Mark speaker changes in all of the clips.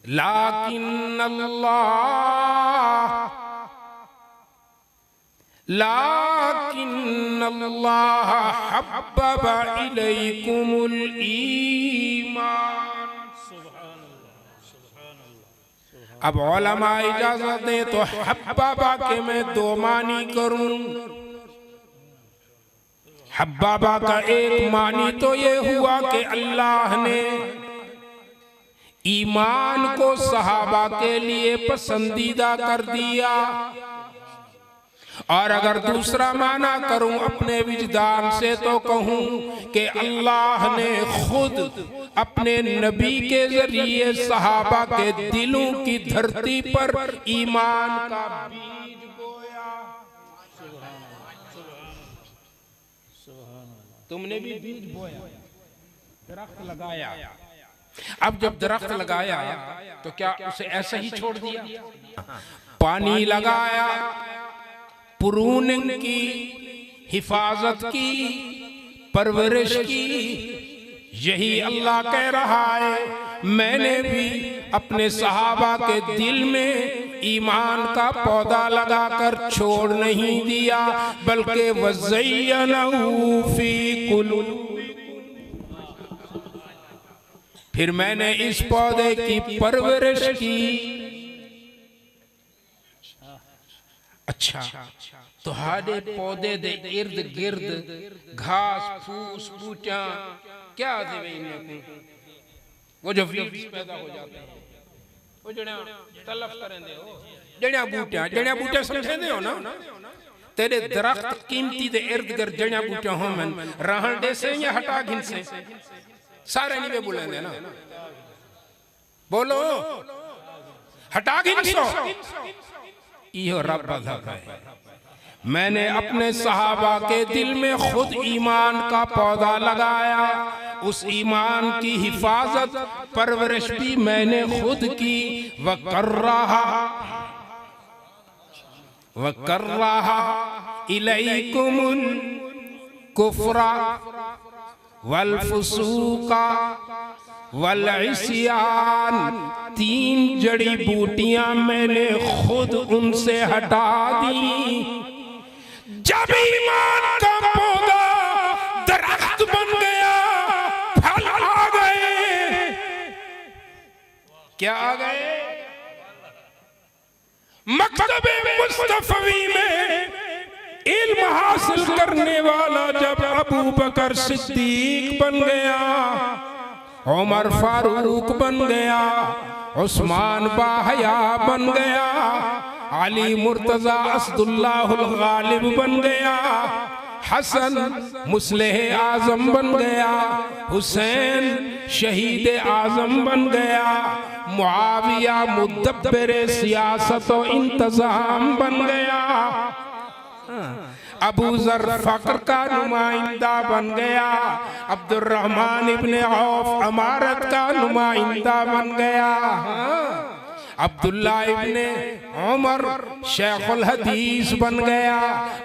Speaker 1: लाकिन अल्लाह हब्बबा इलैकुमुल ईमान। अब उलमा इजाजत दे तो हब्बबा के मैं दो मानी करूं। हब्बबा का एक मानी तो ये हुआ कि अल्लाह ने ईमान को सहाबा के लिए पसंदीदा कर दिया। और अगर दूसरा माना करूं अपने विजदान से तो कहूं कि अल्लाह ने खुद अपने नबी के जरिए सहाबा के दिलों की धरती पर ईमान का बीज बोया। तुमने भी बीज बोया, दरख्त लगाया। अब जब दरख्त लगाया तो क्या उसे ऐसे ही छोड़ दिया? पानी लगाया, प्रूनिंग की, हिफाजत की, परवरिश की। यही अल्लाह कह रहा है मैंने भी अपने सहाबा के दिल में ईमान का पौधा लगाकर छोड़ नहीं दिया, बल्कि वज़य्यनहू फी कुलूबिकुम, फिर मैंने इस पौधे की परवरिश की। अच्छा, तुहारे पौधे दे इर्द गिर्द घास फूस बूटियां क्या दे वो जो वीड्स पैदा हो जाते हैं, वो जड़ियां तलफ करेंदे हो, जड़ियां बूटियां समझेंदे हो ना। तेरे दरख्त कीमती दे इर्द गिर्द जड़ियां बूटियां हो मन रहन दे से या हटा घिन से सारे नहीं बोलेंदे ना। बोलो हटा घिन सो इहो रब है। मैंने अपने सहाबा के दिल में खुद ईमान का पौधा लगाया, उस ईमान की हिफाजत परवरिश भी मैंने खुद की। वकर्रहा इलैकुमुल कुफ्रा वल फुसूका वल इस्यान, 3 जड़ी बूटियां मैंने खुद उनसे हटा दी। जब ईमान का पौधा दरख्त बन गया, फल आ गए। क्या आ गए? मकतबे मुस्तफवी में इल्म हासिल करने वाला जब अबू बकर सिद्दीक बन गया, उमर फारूक बन गया, उस्मान बाहया बन गया, अली मुर्तजा असदुल्लाहुल गालिब बन गया, हसन मुस्लिह आजम बन गया, हुसैन शहीद आजम बन गया, मुआविया मुदब्बिर सियासत व इंतजाम बन गया, अबू जर फक्र का नुमाइंदा बन गया, अब्दुर्रहमान इब्ने औफ अमारत का नुमाइंदा बन गया, अब्दुल्ला इब्ने उमर शेखुल हदीस बन गया,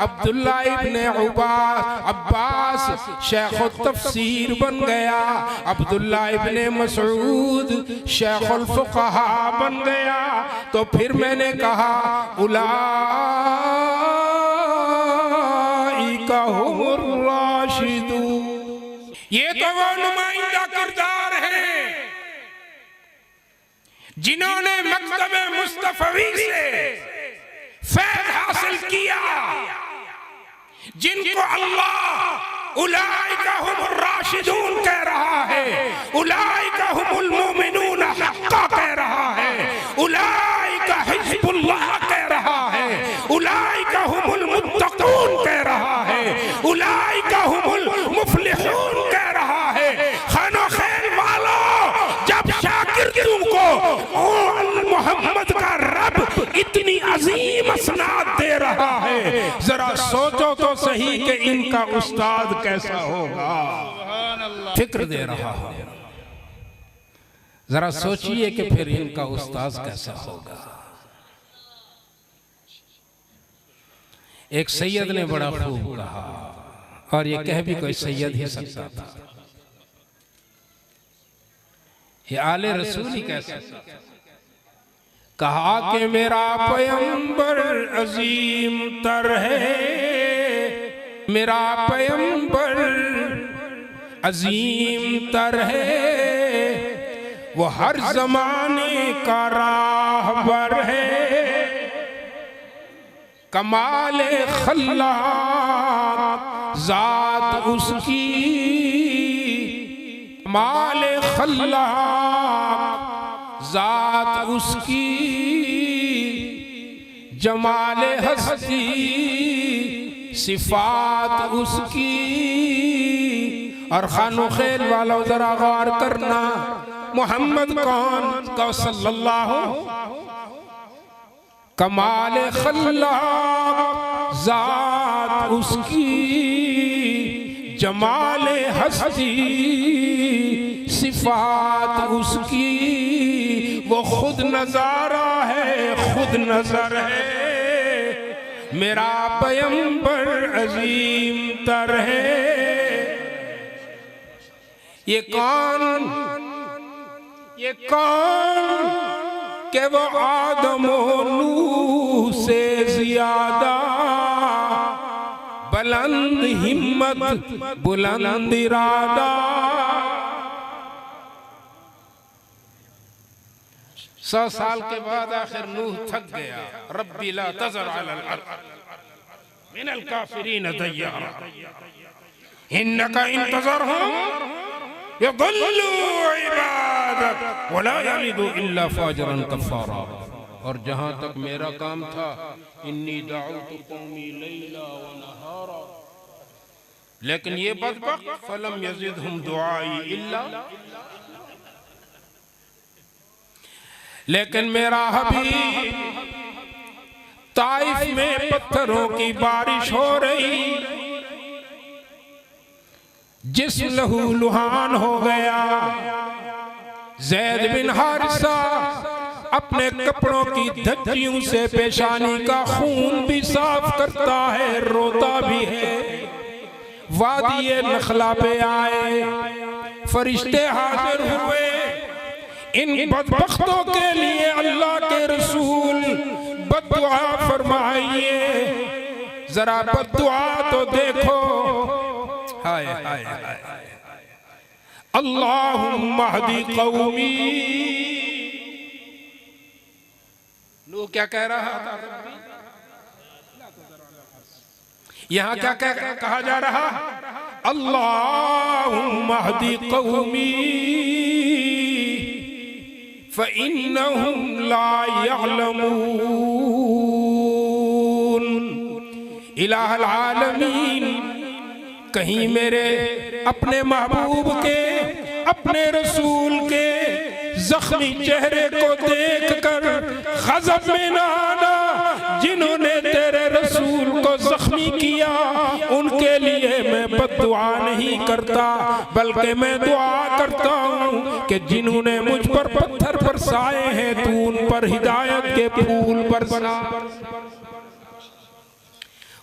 Speaker 1: अब्दुल्ला इब्ने अब्बास शेखुल तफसीर बन गया, अब्दुल्ला इब्ने मसूद शेखुल फुक़हा बन गया। तो फिर मैंने कहा उलाइका हुमुर राशिदून, ये तो वो नुमाइंदा किरदार है जिन्होंने मकतबे मुस्तफवी से फैज़ हासिल किया, जिनको अल्लाह उलाइका हुमुर राशिदून कह रहा है, उलाइका हुमुल मुमिनून हक़्क़ा कह रहा है, उलाइका हिज़्बुल्लाह कह रहा है, उलाइका हुमुल मुत्तक़ून कह रहा है, उलाइका हुमुल मुफ़्लिहून कह रहा है। खानो खैर वालों, जब शागिर्दों को मोहम्मद का रब इतनी अजीम असनाद दे रहा है, जरा सोचो तो सही कि इनका उस्ताद कैसा होगा। फिक्र दे रहा है, जरा सोचिए कि फिर इनका उस्ताद कैसा होगा। एक सैयद ने बड़ा खूब कहा, और ये कह भी कोई सैयद ही सकता था, ये आले रसूल ही कह सकता था। कहा कि मेरा पैगंबर अजीम तर है, मेरा पैगंबर अजीम तर है, वो हर जमाने का राहबर है। कमाले खल्लाक जात उसकी, कमाले खल्लाक जात उसकी, जमाले हस्ती सिफात उसकी। और खानो खेल वालों जरा गौर करना, मोहम्मद कौन का सल्लल्लाहु, कमाल खल्लाक जात उसकी, जमाल हस्ती सिफात उसकी। वो खुद नजारा है, खुद नजर है, मेरा पैगंबर अजीम तर है। ये कौन के वो आदम और नूह से ज्यादा बुलंद हिम्मत बुलंद इरादा। 100 साल के बाद आखिर नूह थक गया। रब्बी ला तज़र अलल अर्द मिनल काफिरीन दय्यारा इन्नका इन तज़रहुम यज़ल्लू इबादक वला यलिदू इल्ला फाजरन कफ़ारा। और जहां तक मेरा काम था, इन्नी दअउतु कौमी लैला व नहारा, लेकिन ये बदबख्त फलम यज़िदहुम दुआई इल्ला। लेकिन मेरा हबीब ताइफ में पत्थरों की बारिश हो रही, जिस लहू लुहान हो गया। ज़ैद बिन हारिसा अपने कपड़ों की धज्जियों से पेशानी का खून भी साफ करता है, रोता भी है। वादिये नखला पे आए, फरिश्ते हाजिर हुए। इन बदबख्तों के लिए अल्लाह के रसूल बद्दुआ फरमाइए, जरा बद्दुआ तो देखो। हाय हाय हाय, अल्लाहुम्मा हदी कौमी। नूह क्या कह रहा था? यहाँ क्या कहा जा रहा? अल्लाहुम्मा हदी कौमी फ़इन्नहुम ला यअलमून। इलाहुल आलमीन, कहीं मेरे अपने महबूब के, अपने रसूल के जख्मी चेहरे को देखकर गज़ब में न आना। जिन्होंने तेरे रसूल को जख्मी किया, उनके लिए मैं बद्दुआ नहीं करता, बल्कि मैं दुआ करता हूँ कि जिन्होंने मुझ पर पत्थर बरसाए हैं, तू उन पर हिदायत के फूल बरसा।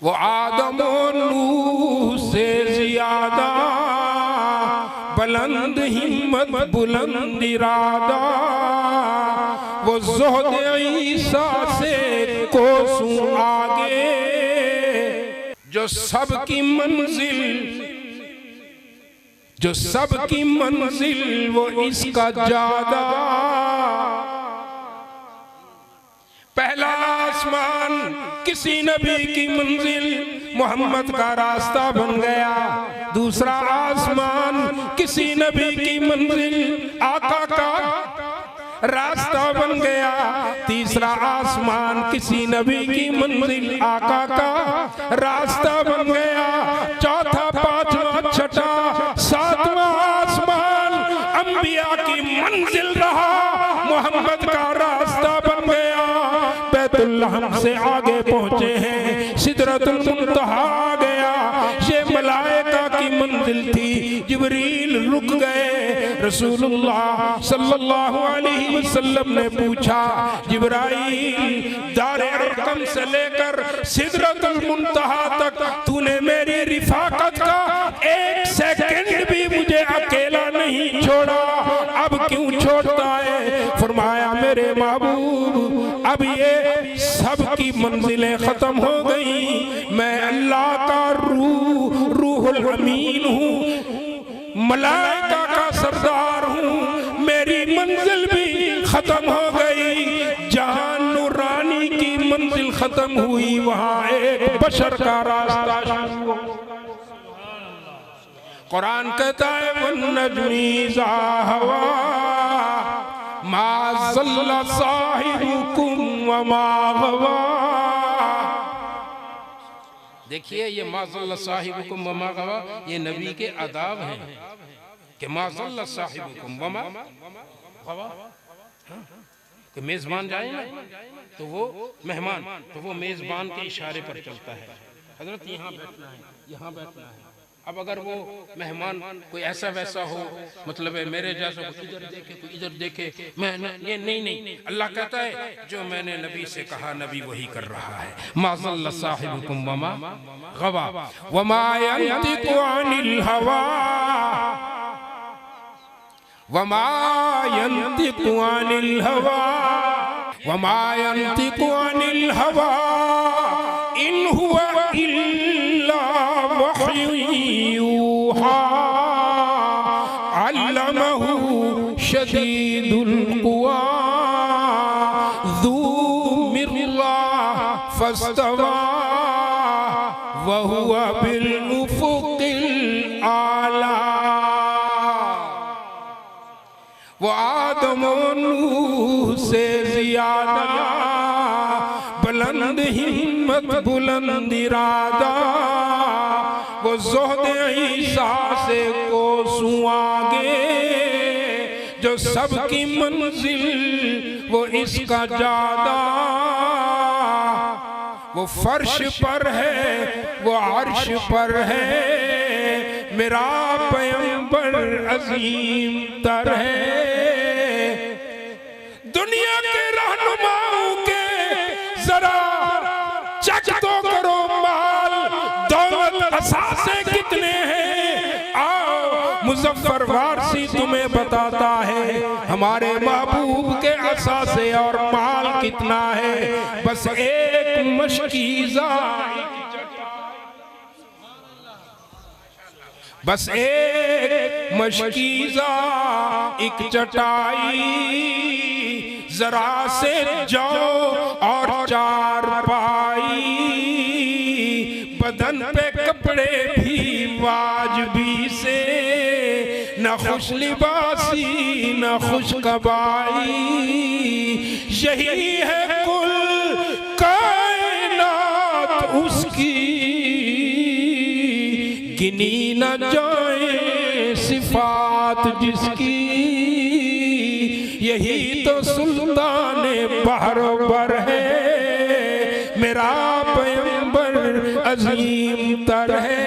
Speaker 1: वो आदम और नूह से ज्यादा बुलंद हिम्मत बुलंद इरादा। वो ज़ुहद ईसा से कोसों आगे, जो सबकी मंजिल, जो सबकी मंजिल वो इसका ज्यादा। पहला आसमान किसी नबी की मंजिल मोहम्मद का रास्ता बन गया। दूसरा आसमान किसी नबी की मंजिल आका का रास्ता बन गया। तीसरा आसमान किसी नबी की मंजिल आका का रास्ता बन गया। चौथा, पांचवा, छठा, सातवां आसमान अंबिया की मंजिल रहा, मोहम्मद का रास्ता बन गया। बैतुल्लाह से आगे पहुंचे हैं, सिदरतुल मुंतहा आ गया, ये मलाइका की मंजिल थी। जिब्रील रुक गए। रसूलुल्लाह सल्लल्लाहु अलैहि वसल्लम ने पूछा, जिब्राइल, दारे अरकम से लेकर सिदरतुल मुंतहा तक तूने मेरी रिफाकत का एक सेकंड भी मुझे अकेला नहीं छोड़ा, अब क्यों छोड़ता है? फरमाया, मेरे मेरे महबूब अब ये सब की मंजिलें खत्म हो गई, मैं अल्लाह का रूहुल अमीन हूँ, मलाइका का सरदार हूँ, मेरी मंजिल भी खत्म हो गई। जहाँ नूरानी की मंजिल खत्म हुई वहाँ एक बशर का रास्ता शुरू हुआ। कुरान कहता है वन्नज्मी इज़ा हवा मा ज़ल्ला साहिबुकुम व मा गवा। देखिए ये मा ज़ल्ला साहिबुकुम व मा गवा ये नबी के आदाब हैं कि मा ज़ल्ला साहिबुकुम व मा गवा। कि मेज़बान जाए ना तो वो मेहमान तो वो मेज़बान के इशारे पर चलता है, हजरत यहाँ बैठना है, यहाँ बैठना है। अब अगर वो मेहमान कोई ऐसा वैसा हो, मतलब है मेरे जैसा, कोई इधर देखे कोई इधर देखे, मैं ये नहीं। अल्लाह कहता है जो मैंने नबी से कहा नबी वही कर रहा है। मा ज़ल्ला साहिबुकुम व मा गवा व मा यंतिकु अनिल हवा व मा यंतिकु अनिल हवा व मा यंतिकु अनिल हवा इन हुवा इल्ला यूहा अल्लमहु शदीदुल कुवा ज़ू मिर्रा फस्तवा व हुवा बिल उफ़ुक़िल आला। वो आदम और नूह से ज़ियादा बुलंद हिम्मत बुलंद इरादा, वो ज़ोहद ईसा से कोसों आगे, जो सबकी मंजिल वो इसका जादा। वो फर्श पर है वो अर्श पर है, मेरा पैगंबर अजीम तर है। दुनिया के रहनुमाओं के जरा चेक तो करो माल दौलत असासे कितने हैं। आओ मुज़फ़्फ़र वारसी तुम्हें बताता है हमारे महबूब के असासे और माल कितना है। बस एक मशकीज़ा, बस एक मशकीज़ा एक चटाई, जरा से जाओ और चार पाई, बदन पे कपड़े भी वाजबी से, न खुश लिबासी न खुश कबाई। यही है कुल कायनात उसकी, गिनी न जाए सिफात जिसकी। यही तो सुल्ताने बहर है, मेरा पैगंबर अजीम तर है।